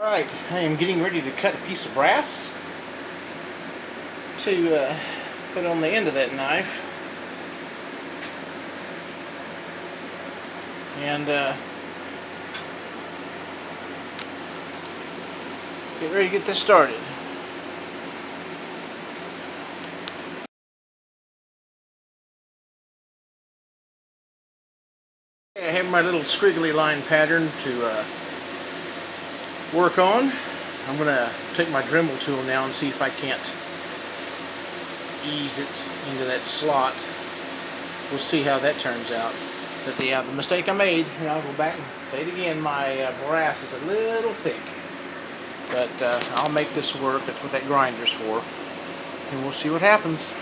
Alright, I am getting ready to cut a piece of brass to put on the end of that knife. And get ready to get this started. I have my little squiggly line pattern to work on. I'm going to take my Dremel tool now and see if I can't ease it into that slot. We'll see how that turns out. But the mistake I made, and I'll go back and say it again, my brass is a little thick. But I'll make this work. That's what that grinder's for. And we'll see what happens.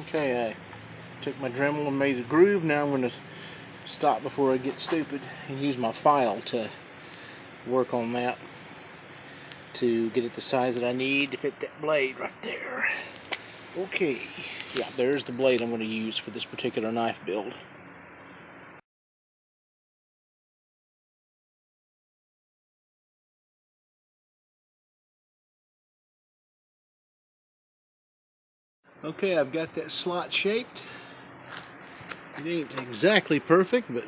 Okay, I took my Dremel and made a groove. Now I'm going to stop before I get stupid and use my file to work on that to get it the size that I need to fit that blade right there. Okay, yeah, there's the blade I'm going to use for this particular knife build. Okay, I've got that slot shaped. It ain't exactly perfect, but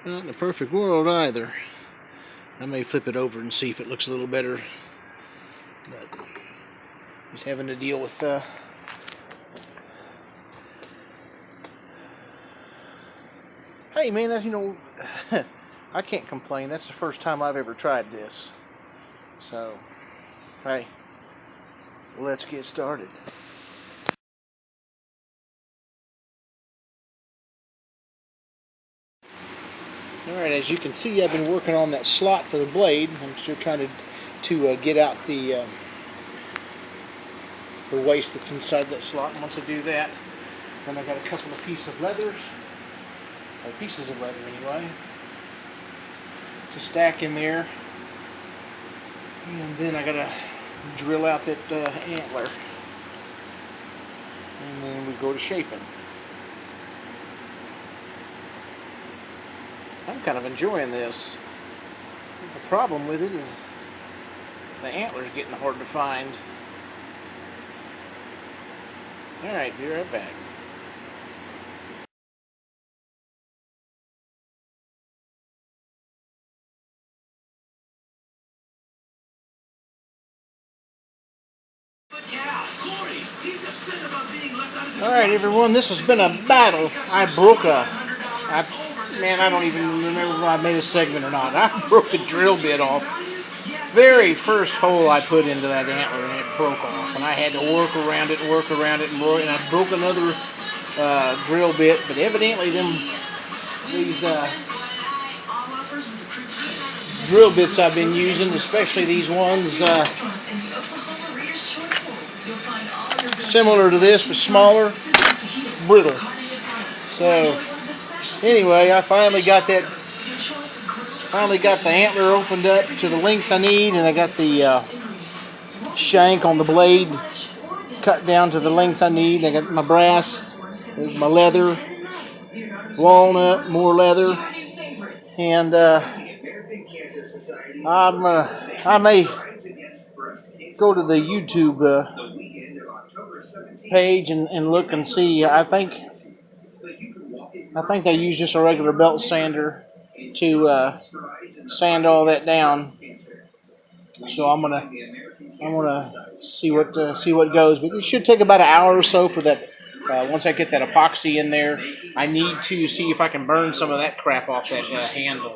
not in a perfect world either. I may flip it over and see if it looks a little better. But just having to deal with hey man, that's, I can't complain. That's the first time I've ever tried this. So, hey, let's get started. Alright, as you can see, I've been working on that slot for the blade. I'm still trying to get out the waste that's inside that slot. And once I do that, then I got a couple of pieces of leather, or pieces of leather anyway, to stack in there. And then I got to drill out that antler. And then we go to shaping. I'm kind of enjoying this. The problem with it is the antler's getting hard to find. Alright, be right back. Alright everyone, this has been a battle. Man, I don't even remember if I made a segment or not. I broke a drill bit off. Very first hole I put into that antler and it broke off. And I had to work around it and work around it, and I broke another drill bit. But evidently these drill bits I've been using, especially these ones similar to this but smaller, brittle. So anyway, I finally got the antler opened up to the length I need, and I got the shank on the blade cut down to the length I need. I got my brass, there's my leather, walnut, more leather, and I may go to the YouTube page and look and see. I think they use just a regular belt sander to sand all that down. So I'm gonna see what goes. But it should take about an hour or so for that. Once I get that epoxy in there, I need to see if I can burn some of that crap off that handle.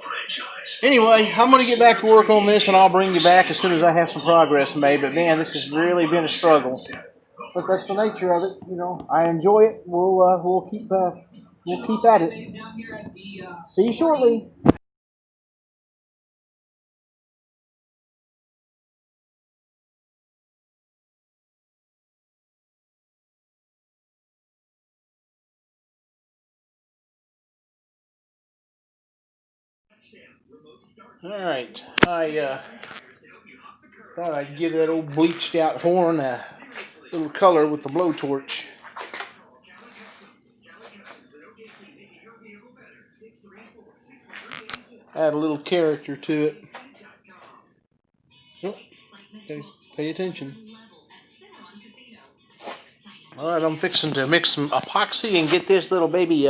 Anyway, I'm going to get back to work on this, and I'll bring you back as soon as I have some progress made. But man, this has really been a struggle. But that's the nature of it. I enjoy it. We'll keep at it. See you shortly. Alright, I thought I'd give that old bleached out horn a little color with the blowtorch. add a little character to it. Oh, okay, pay attention. All right, I'm fixing to mix some epoxy and get this little baby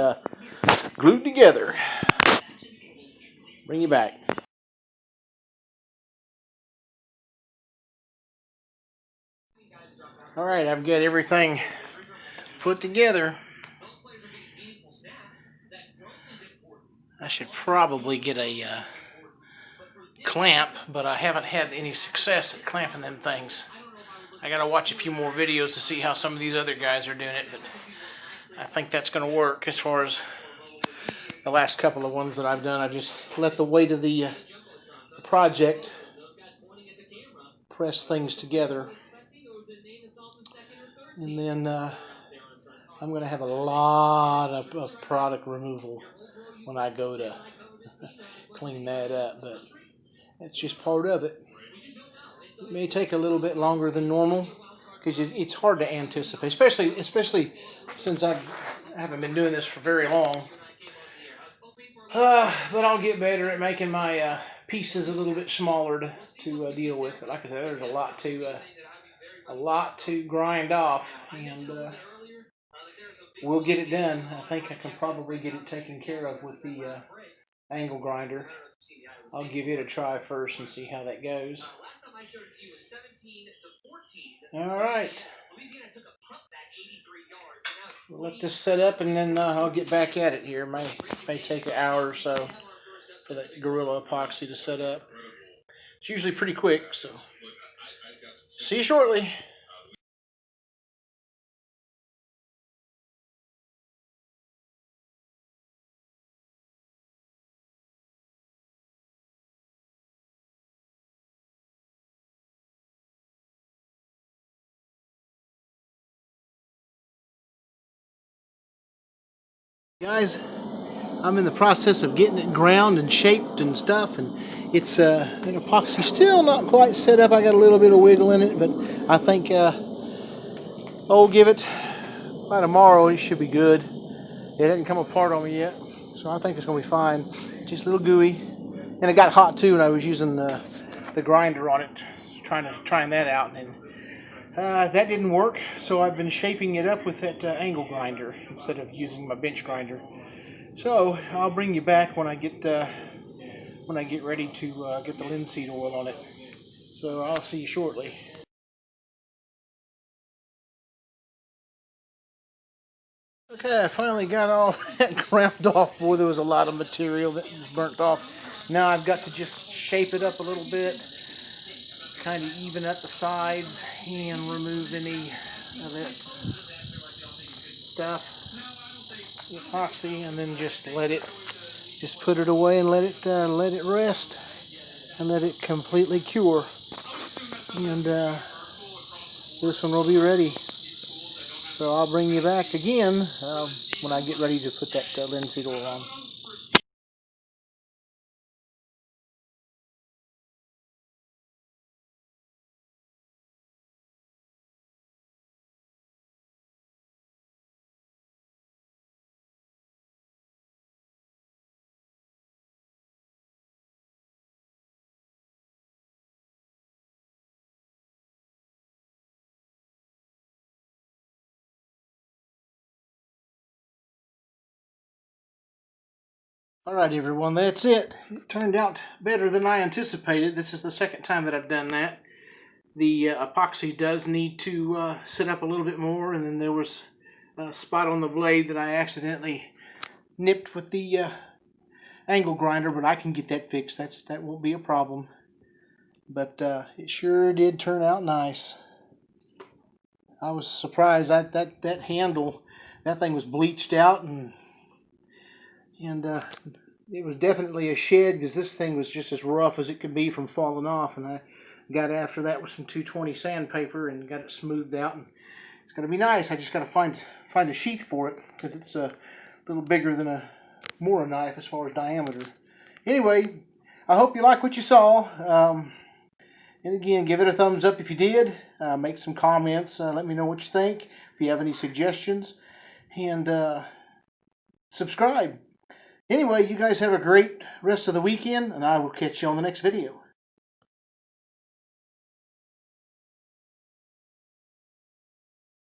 glued together. Bring you back. All right, I've got everything put together. I should probably get a clamp, but I haven't had any success at clamping them things. I gotta watch a few more videos to see how some of these other guys are doing it, but I think that's gonna work. As far as the last couple of ones that I've done, I just let the weight of the project press things together, and then I'm gonna have a lot of product removal when I go to clean that up, but that's just part of it. It may take a little bit longer than normal because it's hard to anticipate, especially since I haven't been doing this for very long. But I'll get better at making my pieces a little bit smaller to deal with. But like I said, there's a lot to grind off, and we'll get it done. I think I can probably get it taken care of with the angle grinder. I'll give it a try first and see how that goes. All right. We'll let this set up, and then I'll get back at it here. It may take an hour or so for that Gorilla epoxy to set up. It's usually pretty quick, so see you shortly. Guys, I'm in the process of getting it ground and shaped and stuff, and it's the epoxy still not quite set up. I got a little bit of wiggle in it, but I think I'll give it by tomorrow. It should be good. It hasn't come apart on me yet, so I think it's gonna be fine. Just a little gooey, and it got hot too when I was using the grinder on it, trying that out, and that didn't work. So I've been shaping it up with that angle grinder instead of using my bench grinder. So I'll bring you back when I get ready to get the linseed oil on it. So I'll see you shortly. Okay, I finally got all that ground off. Boy, there was a lot of material that was burnt off. Now I've got to just shape it up a little bit, kind of even up the sides and remove any of that stuff, the epoxy, and then just put it away and let it rest and let it completely cure. And this one will be ready. So I'll bring you back again when I get ready to put that linseed oil on. Alright everyone, that's it. It turned out better than I anticipated. This is the second time that I've done that. The epoxy does need to sit up a little bit more, and then there was a spot on the blade that I accidentally nipped with the angle grinder, but I can get that fixed. That won't be a problem. But it sure did turn out nice. I was surprised that handle, that thing was bleached out, and it was definitely a shed because this thing was just as rough as it could be from falling off. And I got after that with some 220 sandpaper and got it smoothed out, and it's going to be nice. I just got to find a sheath for it because it's a little bigger than a Mora knife as far as diameter. Anyway, I hope you like what you saw. And again, give it a thumbs up if you did. Make some comments. Let me know what you think. If you have any suggestions. And subscribe. Anyway, you guys have a great rest of the weekend, and I will catch you on the next video.